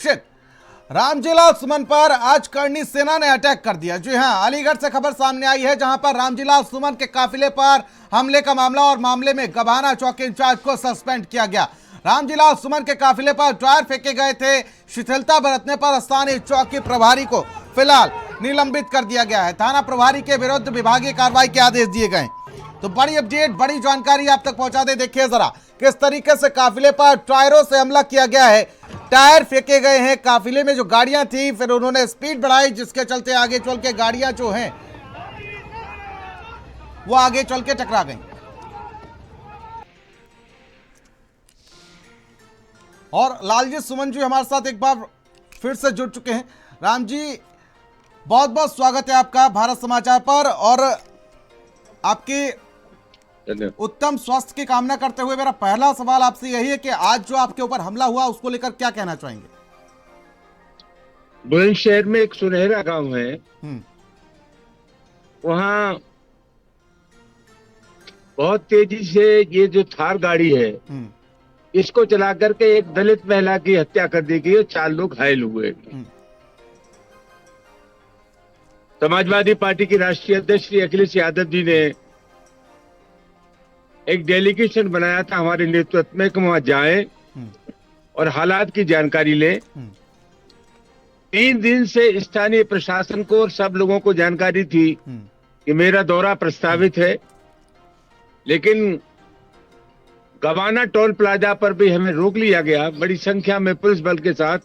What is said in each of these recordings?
Shit, Ramjilal सुमन पर आज करनी सेना ने अटैक कर दिया। जी हां, अलीगढ़ से खबर सामने आई है जहां पर रामजीलाल सुमन के काफिले पर हमले का मामला और मामले में गभाना चौकी इंचार्ज को सस्पेंड किया गया। रामजीलाल सुमन के काफिले पर टायर फेंके गए थे। शिथिलता बरतने पर स्थानीय चौकी प्रभारी को फिलहाल निलंबित कर दिया गया है। थाना प्रभारी के विरुद्ध विभागीय कार्रवाई के आदेश दिए गए। तो बड़ी अपडेट, बड़ी जानकारी आप तक पहुंचा दे। देखिए जरा किस तरीके से काफिले पर टायरों से हमला किया गया है। टायर फेंके गए हैं। काफिले में जो गाड़ियां थी फिर उन्होंने स्पीड बढ़ाई, जिसके चलते आगे चल के गाड़ियां जो हैं वो आगे चल के टकरा गई। और लालजी सुमन जी हमारे साथ एक बार फिर से जुड़ चुके हैं। राम जी, बहुत बहुत स्वागत है आपका भारत समाचार पर। और आपकी उत्तम स्वास्थ्य की कामना करते हुए मेरा पहला सवाल आपसे यही है कि आज जो आपके ऊपर हमला हुआ उसको लेकर क्या कहना चाहेंगे? बुलंदशहर में एक सुनहरा गांव है, वहां बहुत तेजी से ये जो थार गाड़ी है इसको चला करके एक दलित महिला की हत्या कर दी गई और 4 लोग घायल हुए। समाजवादी पार्टी की राष्ट्रीय अध्यक्ष श्री अखिलेश यादव जी ने एक डेलीगेशन बनाया था हमारे नेतृत्व में कि वहां जाएं और हालात की जानकारी लें। 3 दिन से स्थानीय प्रशासन को और सब लोगों को जानकारी थी कि मेरा दौरा प्रस्तावित है, लेकिन गवाना टोल प्लाजा पर भी हमें रोक लिया गया। बड़ी संख्या में पुलिस बल के साथ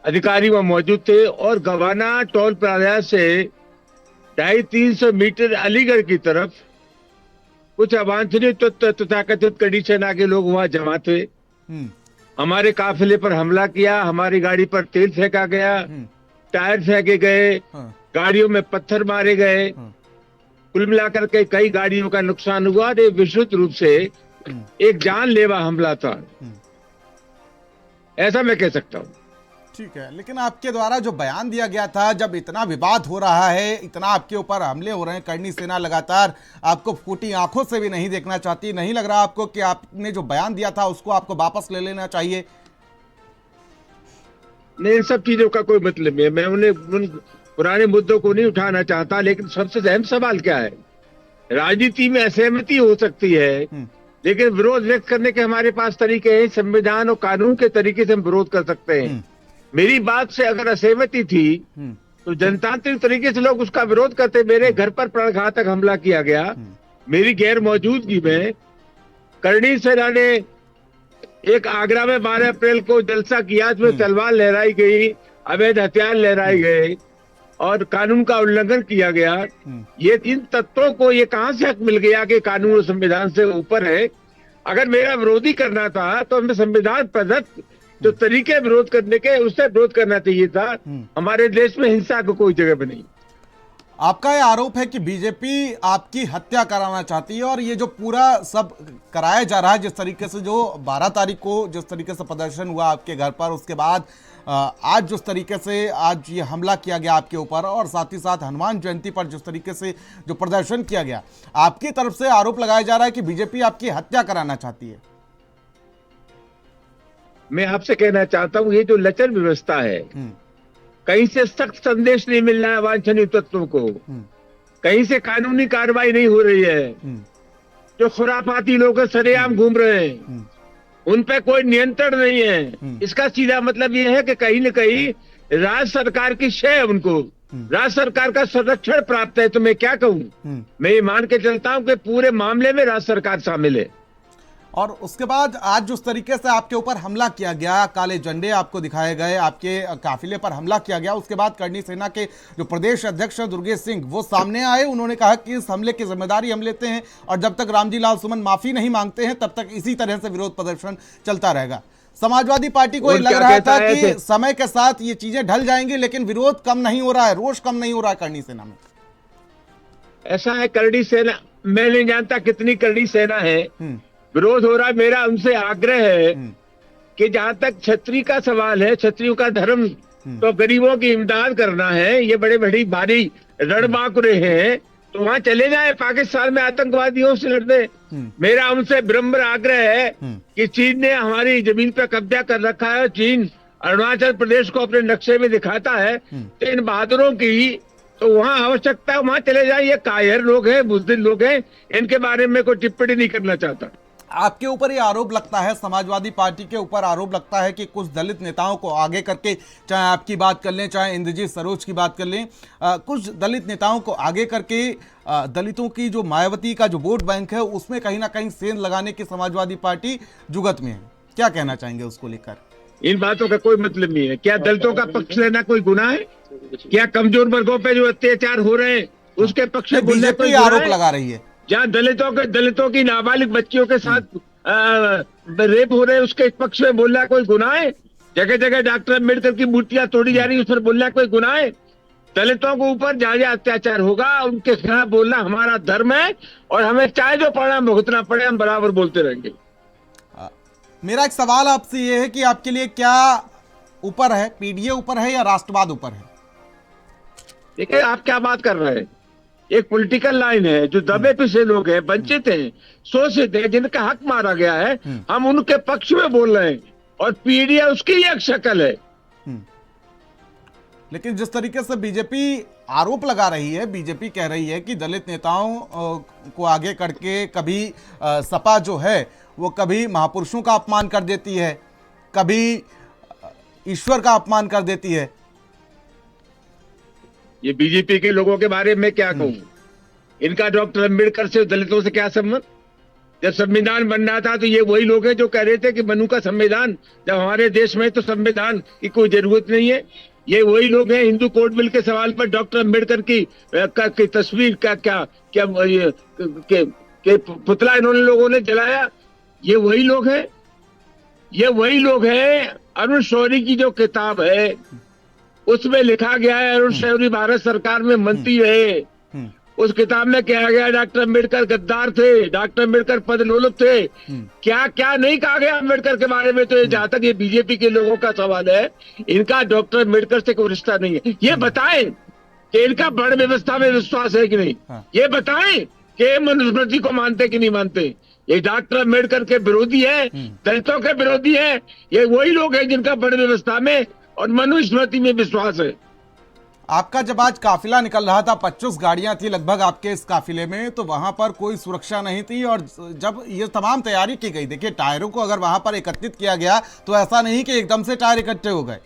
अधिकारी वहां मौजूद थे और गवाना टोल प्लाजा से 250-300 मीटर अलीगढ़ की तरफ कुछ अवांछनीय तथाकथित कड़ी सेना के लोग वहां जमा थे। हमारे काफिले पर हमला किया, हमारी गाड़ी पर तेल फेंका गया, टायर फेंके गए, गाड़ियों में पत्थर मारे गए। कुल मिलाकर के कई गाड़ियों का नुकसान हुआ। ये विशुद्ध रूप से एक जानलेवा हमला था, ऐसा मैं कह सकता हूं। ठीक है, लेकिन आपके द्वारा जो बयान दिया गया था, जब इतना विवाद हो रहा है, इतना आपके ऊपर हमले हो रहे हैं, करनी सेना लगातार आपको फूटी आंखों से भी नहीं देखना चाहती, नहीं लग रहा आपको कि आपने जो बयान दिया था उसको आपको वापस ले लेना चाहिए? नहीं, इन सब चीजों का कोई मतलब नहीं है। मैं उन पुराने मुद्दों को नहीं उठाना चाहता, लेकिन सबसे अहम सवाल क्या है? राजनीति में असहमति हो सकती है, लेकिन विरोध व्यक्त करने के हमारे पास तरीके हैं। संविधान और कानून के तरीके से हम विरोध कर सकते हैं। मेरी बात से अगर असहमति थी तो जनतांत्रिक तरीके से लोग उसका विरोध करते। मेरे घर पर प्राणघातक हमला किया गया मेरी गैर मौजूदगी में। करनी सेना ने एक आगरा में 12 अप्रैल को जलसा किया, उसमें तलवार लहराई गई, अवैध हथियार लहराए गए और कानून का उल्लंघन किया गया। ये इन तत्वों को ये कहां से हक मिल गया कि कानून और संविधान से ऊपर है? अगर मेरा विरोधी करना था तो हमें संविधान प्रदत्त जो तरीके विरोध करने के, उससे विरोध करना चाहिए था। हमारे देश में हिंसा को कोई जगह भी नहीं। आपका यह आरोप है कि बीजेपी आपकी हत्या कराना चाहती है और ये जो पूरा सब कराया जा रहा है, जिस तरीके से जो 12 तारीख को जिस तरीके से प्रदर्शन हुआ आपके घर पर, उसके बाद आज जिस तरीके से आज ये हमला किया गया आपके ऊपर, और साथ ही साथ हनुमान जयंती पर जिस तरीके से जो प्रदर्शन किया गया, आपकी तरफ से आरोप लगाया जा रहा है कि बीजेपी आपकी हत्या कराना चाहती है। मैं आपसे कहना चाहता हूँ, ये जो लचर व्यवस्था है, कहीं से सख्त संदेश नहीं मिल रहा है वांछनीय तत्वों को, कहीं से कानूनी कार्रवाई नहीं हो रही है। जो खुराफाती लोग सरेआम घूम रहे हैं, उन पे कोई नियंत्रण नहीं है। इसका सीधा मतलब ये है कि कहीं न कहीं राज्य सरकार की शय उनको, राज्य सरकार का संरक्षण प्राप्त है। तो मैं क्या कहूँ, मैं ये मान के चलता हूँ कि पूरे मामले में राज्य सरकार शामिल है। और उसके बाद आज जिस तरीके से आपके ऊपर हमला किया गया, काले झंडे आपको दिखाए गए, आपके काफिले पर हमला किया गया, उसके बाद करनी सेना के जो प्रदेश अध्यक्ष दुर्गेश सिंह वो सामने आए। उन्होंने कहा कि इस हमले की जिम्मेदारी हम लेते हैं और जब तक रामजीलाल सुमन माफी नहीं मांगते हैं तब तक इसी तरह से विरोध प्रदर्शन चलता रहेगा। समाजवादी पार्टी को लग रहा था कि समय के साथ ये चीजें ढल जाएंगी, लेकिन विरोध कम नहीं हो रहा है, रोष कम नहीं हो रहा है करनी सेना में। ऐसा है, करनी सेना, मैं नहीं जानता कितनी करनी सेना है, विरोध हो रहा है। मेरा उनसे आग्रह है कि जहां तक छतरी का सवाल है, छतरियों का धर्म तो गरीबों की इमदाद करना है। ये बड़े बड़ी भारी रणबांकुरे हैं, तो वहां चले जाए पाकिस्तान में आतंकवादियों से लड़ने। मेरा उनसे विनम्र आग्रह है कि चीन ने हमारी जमीन पर कब्जा कर रखा है। चीन अरुणाचल प्रदेश को अपने नक्शे में दिखाता है, तो इन बहादुरों की तो वहाँ आवश्यकता है, वहां चले जाए। ये कायर लोग हैं, बुज़दिल लोग हैं, इनके बारे में कोई टिप्पणी नहीं करना चाहता। आपके ऊपर ये आरोप लगता है, समाजवादी पार्टी के ऊपर आरोप लगता है कि कुछ दलित नेताओं को आगे करके, चाहे आपकी बात कर लें, चाहे इंद्रजीत सरोज की बात कर लें, कुछ दलित नेताओं को आगे करके दलितों की जो मायावती का जो वोट बैंक है उसमें कहीं ना कहीं सेंध लगाने की समाजवादी पार्टी जुगत में है। क्या कहना चाहेंगे उसको लेकर? इन बातों का कोई मतलब नहीं है। क्या दलितों का पक्ष लेना कोई गुनाह है? क्या कमजोर वर्गों पे जो अत्याचार हो रहे हैं उसके पक्ष में बोलना कोई गुनाह है? आरोप लगा रही है जहाँ दलितों की नाबालिग बच्चियों के साथ रेप हो रहे हैं उसके पक्ष में बोलना कोई गुनाह है? जगह जगह डॉक्टर अम्बेडकर की मूर्तियां तोड़ी जा रही है, उस पर बोलना कोई गुनाह है? दलितों के ऊपर जहाँ जहाँ अत्याचार होगा उनके खिलाफ बोलना हमारा धर्म है, और हमें चाहे जो परिणाम भुगतना पड़े हम बराबर बोलते रहेंगे। मेरा एक सवाल आपसे ये है कि आपके लिए क्या ऊपर है, पीडीए ऊपर है या राष्ट्रवाद ऊपर है? देखिए, आप क्या बात कर रहे हैं? एक पॉलिटिकल लाइन है, जो दबे पिसे लोग हैं, वंचित हैं, शोषित हैं, जिनका हक मारा गया है, हम उनके पक्ष में बोल रहे हैं, और पीडीए उसकी एक शक्ल है। लेकिन जिस तरीके से बीजेपी आरोप लगा रही है, बीजेपी कह रही है कि दलित नेताओं को आगे करके कभी सपा जो है वो कभी महापुरुषों का अपमान कर देती है, कभी ईश्वर का अपमान कर देती है। ये बीजेपी के लोगों के बारे में क्या कहूं? इनका डॉक्टर अम्बेडकर से, दलितों से क्या संबंध? जब संविधान बन रहा था तो ये वही लोग हैं जो कह रहे थे कि बनू का संविधान, जब हमारे देश में तो संविधान की कोई जरूरत नहीं है। ये वही लोग हैं, हिंदू कोड बिल के सवाल पर डॉक्टर अम्बेडकर की तस्वीर का क्या पुतला इन्होंने लोगों ने जलाया। ये वही लोग हैं, ये वही लोग हैं। अरुण शौरी की जो किताब है उसमें लिखा गया है, अरुण शौरी भारत सरकार में मंत्री रहे। उस किताब में कहा गया डॉक्टर अम्बेडकर गद्दार थे, डॉक्टर अम्बेडकर पदलोलुप थे। क्या क्या नहीं कहा गया अम्बेडकर के बारे में? तो जहां तक ये बीजेपी के लोगों का सवाल है, इनका डॉक्टर अम्बेडकर से कोई रिश्ता नहीं है। ये बताएं कि इनका वर्ण व्यवस्था में विश्वास है कि नहीं? ये बताएं कि मनुस्मृति को मानते कि नहीं मानते? ये डॉक्टर अम्बेडकर के विरोधी है, दलितों के विरोधी है। ये वही लोग हैं जिनका वर्ण व्यवस्था में और मनुस्मृति में विश्वास है। आपका जब आज काफिला निकल रहा था, 25 गाड़ियां थी लगभग आपके इस काफिले में, तो वहां पर कोई सुरक्षा नहीं थी, और जब ये तमाम तैयारी की गई, देखिए टायरों को अगर वहां पर एकत्रित किया गया तो ऐसा नहीं कि एकदम से टायर इकट्ठे हो गए,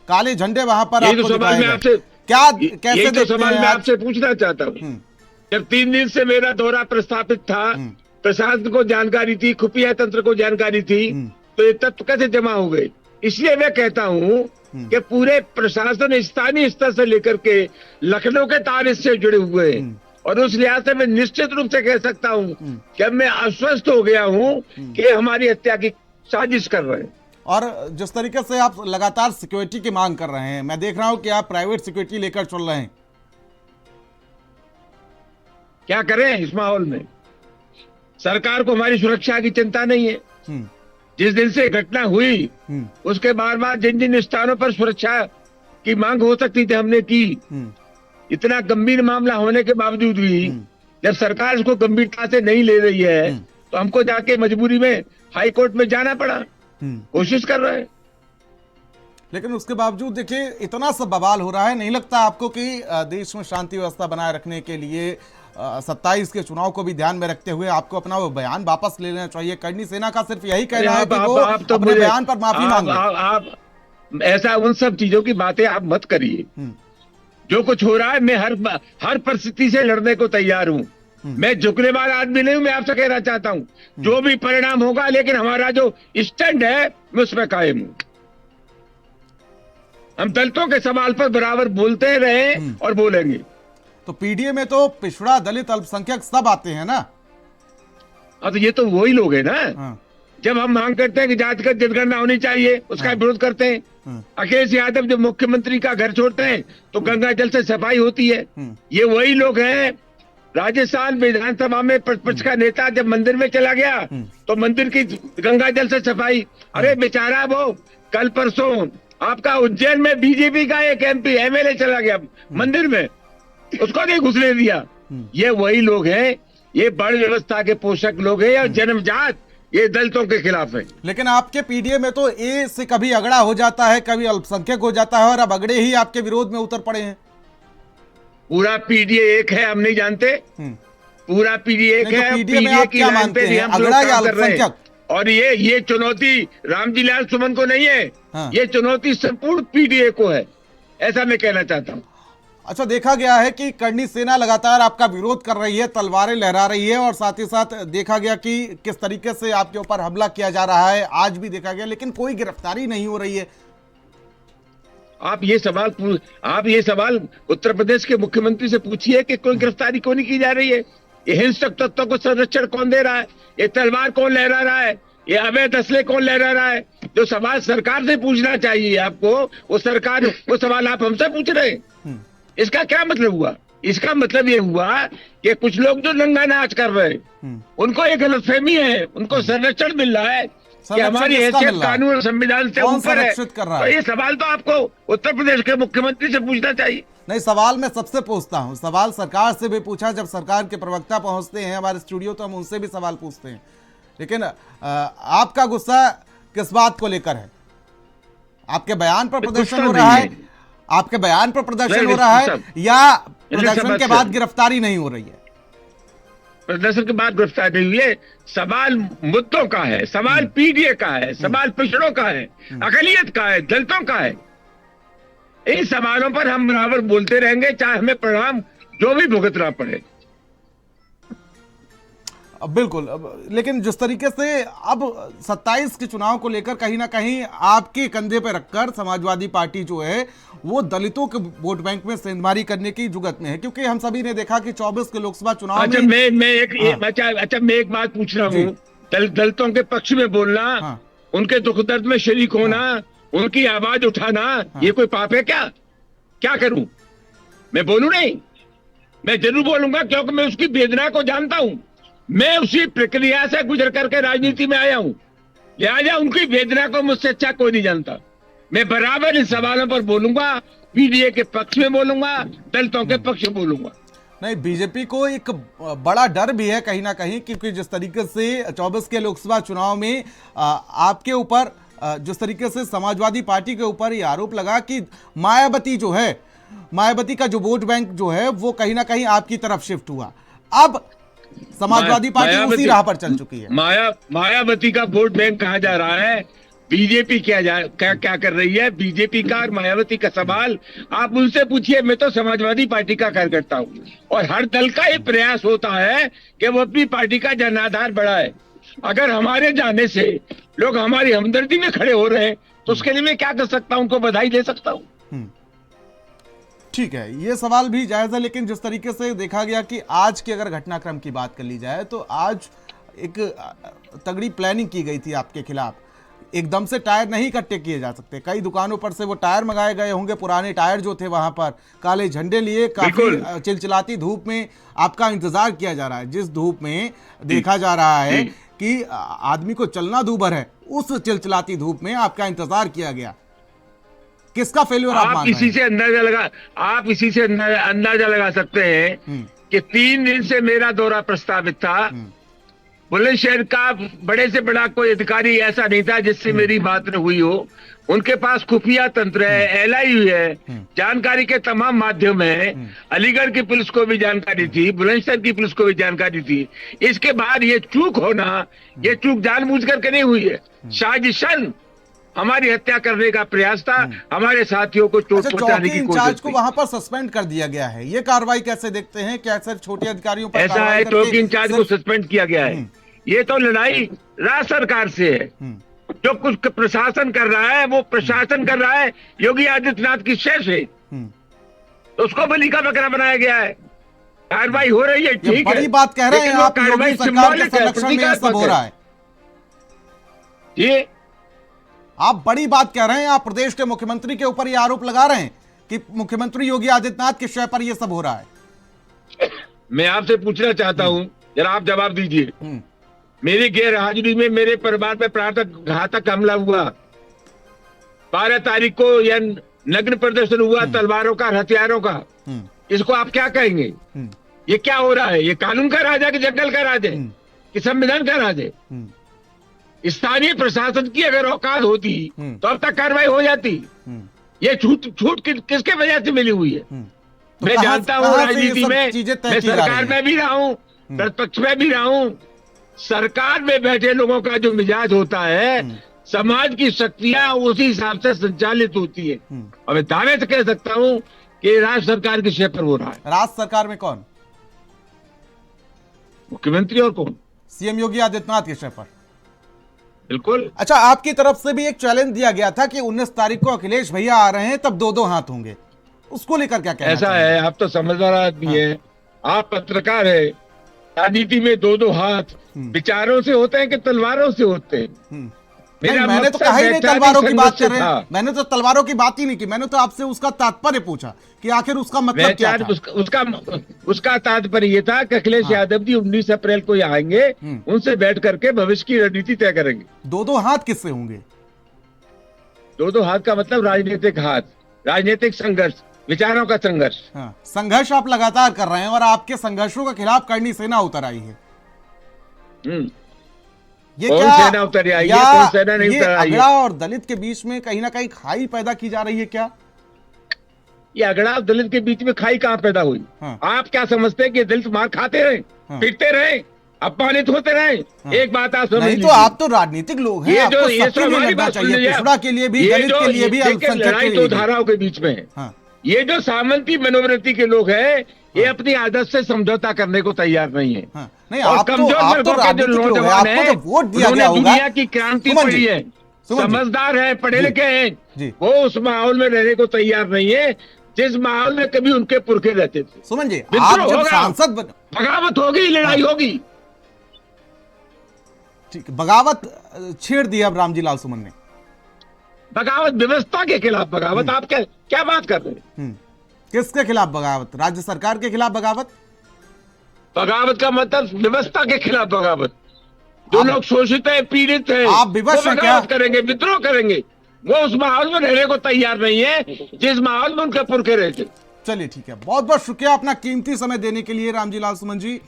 काले झंडे वहां पर आपको दिखाए गए। क्या कैसे देखते हैं? मैं आपसे पूछना चाहता हूँ, जब 3 दिन से मेरा दौरा प्रस्तावित था, प्रशासन को जानकारी थी, खुफिया तंत्र को जानकारी थी, तो ये तत्व कैसे जमा हो गए? इसलिए मैं कहता हूँ कि पूरे प्रशासन स्थानीय स्तर से लेकर के लखनऊ के तार इससे जुड़े हुए हैं, और उस लिहाज से मैं निश्चित रूप से कह सकता हूँ कि अब मैं आश्वस्त हो गया हूँ कि हमारी हत्या की साजिश कर रहे हैं। और जिस तरीके से आप लगातार सिक्योरिटी की मांग कर रहे हैं, मैं देख रहा हूँ कि आप प्राइवेट सिक्योरिटी लेकर चल रहे हैं। क्या करें इस माहौल में? सरकार को हमारी सुरक्षा की चिंता नहीं है। जिस दिन से घटना हुई उसके बार बार जिन जिन स्थानों पर सुरक्षा की मांग हो सकती थी हमने की। इतना गंभीर मामला होने के बावजूद भी जब सरकार इसको गंभीरता से नहीं ले रही है तो हमको जाके मजबूरी में हाई कोर्ट में जाना पड़ा। कोशिश कर रहे हैं, लेकिन उसके बावजूद देखिए इतना सब बवाल हो रहा है। नहीं लगता आपको कि देश में शांति व्यवस्था बनाए रखने के लिए 27 के चुनाव को भी ध्यान में रखते हुए आपको अपना वो बयान वापस ले लेना चाहिए? करनी सेना का सिर्फ यही कहना है कि वो अपने बयान पर माफी मांगे। आप ऐसा उन सब चीजों की बातें आप मत करिए। जो कुछ हो रहा है, मैं हर परिस्थिति से लड़ने को तैयार हूँ। मैं झुकने वाला आदमी नहीं हूं। मैं आपसे कहना चाहता हूँ जो भी परिणाम होगा, लेकिन हमारा जो स्टैंड है मैं उसमें कायम हूँ। हम दलितों के सवाल पर बराबर बोलते रहे और बोलेंगे। तो पीडीए में तो पिछड़ा, दलित, अल्पसंख्यक सब आते हैं ना? अब तो ये तो वही लोग हैं ना। जब हम मांग करते हैं कि जातिगत जनगणना होनी चाहिए, उसका विरोध करते हैं। अखिलेश यादव जब मुख्यमंत्री का घर छोड़ते हैं तो गंगा जल से सफाई होती है। ये वही लोग हैं। राजस्थान विधानसभा में प्रतिपक्ष का नेता जब मंदिर में चला गया तो मंदिर की गंगा जल से सफाई। अरे बेचारा, वो कल परसों आपका उज्जैन में बीजेपी का एक एमपी एमएलए चला गया मंदिर में, उसको नहीं घुसने दिया। ये वही लोग हैं, ये बड़ व्यवस्था के पोषक लोग हैं और जन्मजात ये दलितों के खिलाफ है। लेकिन आपके पीडीए में तो ए से कभी अगड़ा हो जाता है, कभी अल्पसंख्यक हो जाता है, और अब अगड़े ही आपके विरोध में उतर पड़े हैं। पूरा पीडीए एक है, हम नहीं जानते। पूरा पीडीए एक है। पीडीए की लाइन पे भी हम लोग काम कर रहे हैं। और ये चुनौती रामजीलाल सुमन को नहीं है। हाँ। ये चुनौती संपूर्ण पीडीए को है, ऐसा मैं कहना चाहता हूँ। अच्छा, देखा गया है कि करणी सेना लगातार आपका विरोध कर रही है, तलवारें लहरा रही है, और साथ ही साथ देखा गया कि किस तरीके से आपके ऊपर हमला किया जा रहा है, आज भी देखा गया, लेकिन कोई गिरफ्तारी नहीं हो रही है। आप ये सवाल उत्तर प्रदेश के मुख्यमंत्री से पूछिए कि कोई गिरफ्तारी क्यों नहीं की जा रही है। ये हिंसक तत्वों को संरक्षण कौन दे रहा है? ये तलवार कौन लहरा रहा है? ये अवैध असले कौन लहरा रहा है? जो सवाल सरकार से पूछना चाहिए आपको, वो सवाल आप हमसे पूछ रहे हैं। इसका क्या मतलब हुआ? इसका मतलब ये हुआ कि कुछ लोग जो नंगा नाच कर रहे हैं, उनको एक गलतफहमी है, उनको संरक्षण मिल रहा है कि हमारी हैसियत कानून और संविधान से ऊपर है। तो ये सवाल तो आपको उत्तर प्रदेश के मुख्यमंत्री से पूछना चाहिए। नहीं, सवाल मैं सबसे पूछता हूं, सवाल सरकार से भी पूछा, जब सरकार के प्रवक्ता पहुंचते हैं हमारे स्टूडियो तो हम उनसे भी सवाल पूछते हैं, लेकिन आपका गुस्सा किस बात को लेकर है? आपके बयान पर प्रदर्शन हो रहा है, आपके बयान पर प्रदर्शन हो रहा है, या प्रदर्शन के बाद गिरफ्तारी नहीं हो रही है? प्रदर्शन के बाद गिरफ्तारी हुई है। सवाल मुद्दों का है, सवाल पीडीए का है, सवाल पिछड़ों का है, अकलियत का है, दलितों का है। इन सवालों पर हम बराबर बोलते रहेंगे, चाहे हमें परिणाम जो भी भुगतना पड़े। बिल्कुल, लेकिन जिस तरीके से अब 27 के चुनाव को लेकर कहीं ना कहीं आपके कंधे पर रखकर समाजवादी पार्टी जो है वो दलितों के वोट बैंक में सेंधमारी करने की जुगत में है, क्योंकि हम सभी ने देखा कि 24 के लोकसभा चुनाव अच्छा, में मैं एक बात पूछ रहा हूँ। दलितों के पक्ष में बोलना, उनके दुख दर्द में शरीक होना, उनकी आवाज उठाना, ये कोई पाप है क्या? क्या करूं? मैं बोलूं नहीं? मैं जरूर बोलूंगा, क्योंकि मैं उसकी वेदना को जानता हूं। मैं उसी प्रक्रिया से गुजर करके राजनीति में आया हूं, लिहाजा उनकी वेदना को मुझसे अच्छा कोई नहीं जानता। मैं बराबर इन सवालों पर बोलूंगा, पीडीए के पक्ष में बोलूंगा, दलितों के पक्ष में बोलूंगा। नहीं, बीजेपी को एक बड़ा डर भी है कहीं ना कहीं, क्योंकि जिस तरीके से 24 के लोकसभा चुनाव में आपके ऊपर, जिस तरीके से समाजवादी पार्टी के ऊपर ये आरोप लगा कि मायावती जो है, मायावती का जो वोट बैंक जो है वो कहीं ना कहीं आपकी तरफ शिफ्ट हुआ। अब समाजवादी पार्टी उसी राह पर चल चुकी है। मायावती का वोट बैंक कहा जा रहा है? बीजेपी क्या कर रही है? बीजेपी का और मायावती का सवाल आप उनसे पूछिए। मैं तो समाजवादी पार्टी का कार्यकर्ता हूँ, और हर दल का ये प्रयास होता है कि वो अपनी पार्टी का जनाधार बढ़ाए। अगर हमारे जाने से लोग हमारी हमदर्दी में खड़े हो रहे हैं, तो उसके लिए मैं क्या कर सकता हूँ? उनको बधाई दे सकता हूँ। ठीक है, ये सवाल भी जायज है, लेकिन जिस तरीके से देखा गया कि आज के अगर घटनाक्रम की बात कर ली जाए तो आज एक तगड़ी प्लानिंग की गई थी आपके खिलाफ। एकदम से टायर नहीं इकट्ठे किए जा सकते, कई दुकानों पर से वो टायर मंगाए गए होंगे, पुराने टायर जो थे वहां पर काले झंडे लिए, काफी चिलचिलाती धूप में आपका इंतजार किया जा रहा है, जिस धूप में देखा जा रहा है कि आदमी को चलना दूभर है, उस चिलचिलाती धूप में आपका इंतजार किया गया। किसका फेल्यूर आप मान रहे हैं? आप इसी से अंदाजा लगा सकते हैं कि 3 दिन से मेरा दौरा प्रस्तावित था। बुलंदशहर का बड़े से बड़ा कोई अधिकारी ऐसा नहीं था जिससे मेरी बात न हुई हो। उनके पास खुफिया तंत्र है, LIU है, जानकारी के तमाम माध्यम है। अलीगढ़ की पुलिस को भी जानकारी थी, बुलंदशहर की पुलिस को भी जानकारी थी। इसके बाद ये चूक होना, ये चूक जानबूझ करके नहीं हुई है, साजिशन हमारी हत्या करने का प्रयास था, हमारे साथियों को चोट पहुंचाने की कोशिश इंचार्ज को वहां पर सस्पेंड कर दिया गया है, ये कार्रवाई कैसे देखते हैं? क्या सर छोटे अधिकारियों पर ऐसा है? चौकी इंचार्ज को सस्पेंड किया गया है। ये तो लड़ाई राज्य सरकार से है। जो कुछ प्रशासन कर रहा है वो प्रशासन कर रहा है योगी आदित्यनाथ की शेष है, तो उसको बलि का बकरा बनाया गया है। कार्रवाई हो रही है, ठीक है, बड़ी बात कह रहे हैं आप, योगी सरकार के संरक्षण में सब हो रहा है। ये आप बड़ी बात कह रहे हैं, आप प्रदेश के मुख्यमंत्री के ऊपर ये आरोप लगा रहे हैं कि मुख्यमंत्री योगी आदित्यनाथ के शय पर ये सब हो रहा है। मैं आपसे पूछना चाहता हूं, जरा आप जवाब दीजिए। मेरी गैर हाजिरी में मेरे परिवार पर प्राणघातक घातक हमला हुआ। 12 तारीख को यह नग्न प्रदर्शन हुआ तलवारों का, हथियारों का। इसको आप क्या कहेंगे? ये क्या हो रहा है? ये कानून का राज है कि जंगल का राज है कि संविधान का राज है? स्थानीय प्रशासन की अगर औकात होती तो अब तक कार्रवाई हो जाती। ये छूट किसके वजह से मिली हुई है? तो मैं जानता हूँ राजनीति में, चीजें तय मैं की जा सरकार रही में हैं। भी रहा हूँ, प्रतिपक्ष में भी रहा हूँ। सरकार में बैठे लोगों का जो मिजाज होता है, समाज की शक्तियां उसी हिसाब से संचालित होती है। और मैं दावे से कह सकता हूँ कि राज्य सरकार के शेप पर हो रहा है। राज्य सरकार में कौन? मुख्यमंत्री और कौन? सीएम योगी आदित्यनाथ के शेप पर। बिल्कुल। अच्छा, आपकी तरफ से भी एक चैलेंज दिया गया था कि 19 तारीख को अखिलेश भैया आ रहे हैं, तब 2-2 हाथ होंगे। उसको लेकर क्या कहना ऐसा चाहेंगे? है, आप तो समझदार आदमी है, आप पत्रकार है। राजनीति में 2-2 हाथ विचारों से होते हैं कि तलवारों से होते हैं? नहीं, मैंने तो कहा ही नहीं तलवारों की बात कर रहे हैं। मैंने तो तलवारों की बात ही नहीं की। मैंने तो आपसे उसका तात्पर्य पूछा कि आखिर उसका मतलब क्या था? उसका तात्पर्य ये था कि अखिलेश यादव जी 19 अप्रैल को यहाँ आएंगे, उनसे बैठ करके भविष्य की रणनीति तय करेंगे। 2-2 हाथ किससे होंगे? 2-2 हाथ का मतलब राजनीतिक हाथ, राजनीतिक संघर्ष, विचारों का संघर्ष। संघर्ष आप लगातार कर रहे हैं और आपके संघर्षों के खिलाफ करनी सेना उतर आई है। ये कौन क्या सेना उतर आई है? कौन सेना नहीं उतर आई है? अगड़ा और दलित के बीच में कहीं ना कहीं खाई पैदा की जा रही है क्या? ये अगड़ा और दलित के बीच में खाई कहाँ पैदा हुई? आप क्या समझते हैं कि दलित मार खाते रहे, पीटते रहे, अपमानित होते रहे? एक बात आप समझ लीजिए, तो आप तो राजनीतिक लोग हैं, आपको सबके लिए लड़ना चाहिए, पिछड़ा के लिए भी, दलित के लिए भी, अल्पसंख्यक के लड़ाई लिए दो भी। धाराओं के बीच में है। ये जो सामंती मनोवृत्ति के लोग हैं, ये अपनी आदत से समझौता करने को तैयार नहीं है। नहीं, और आप तो राजनीतिक लोग हैं, आपको तो वोट दिया गया होगा। दुनिया की क्रांति पड़ी है, समझदार है, पढ़े लिखे हैं, वो उस माहौल में रहने को तैयार नहीं है जिस माहौल में कभी उनके पुरखे रहते थे। सुमन जी, आप जब सांसद बगावत होगी, लड़ाई होगी। ठीक, बगावत छेड़ दी अब रामजी लाल सुमन ने। बगावत व्यवस्था के खिलाफ बगावत? आप क्या बात कर रहे हैं? किसके खिलाफ बगावत? राज्य सरकार के खिलाफ बगावत? बगावत का मतलब व्यवस्था के खिलाफ बगावत। जो लोग शोषित है, पीड़ित है, आप विवश हैं क्या? करेंगे, विद्रोह करेंगे। वो उस माहौल में रहने को तैयार नहीं है जिस माहौल में उनके पुरखे रहते। चलिए ठीक है, बहुत बहुत शुक्रिया अपना कीमती समय देने के लिए रामजी लाल सुमन जी।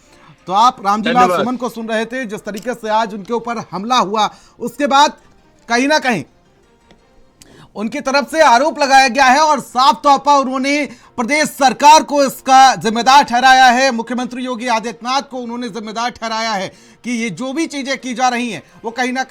तो आप रामजी लाल सुमन को सुन रहे थे, जिस तरीके से आज उनके ऊपर हमला हुआ, उसके बाद कहीं ना कहीं उनकी तरफ से आरोप लगाया गया है और साफ तौर पर उन्होंने प्रदेश सरकार को इसका जिम्मेदार ठहराया है। मुख्यमंत्री योगी आदित्यनाथ को उन्होंने जिम्मेदार ठहराया है कि ये जो भी चीजें की जा रही हैं वो कहीं ना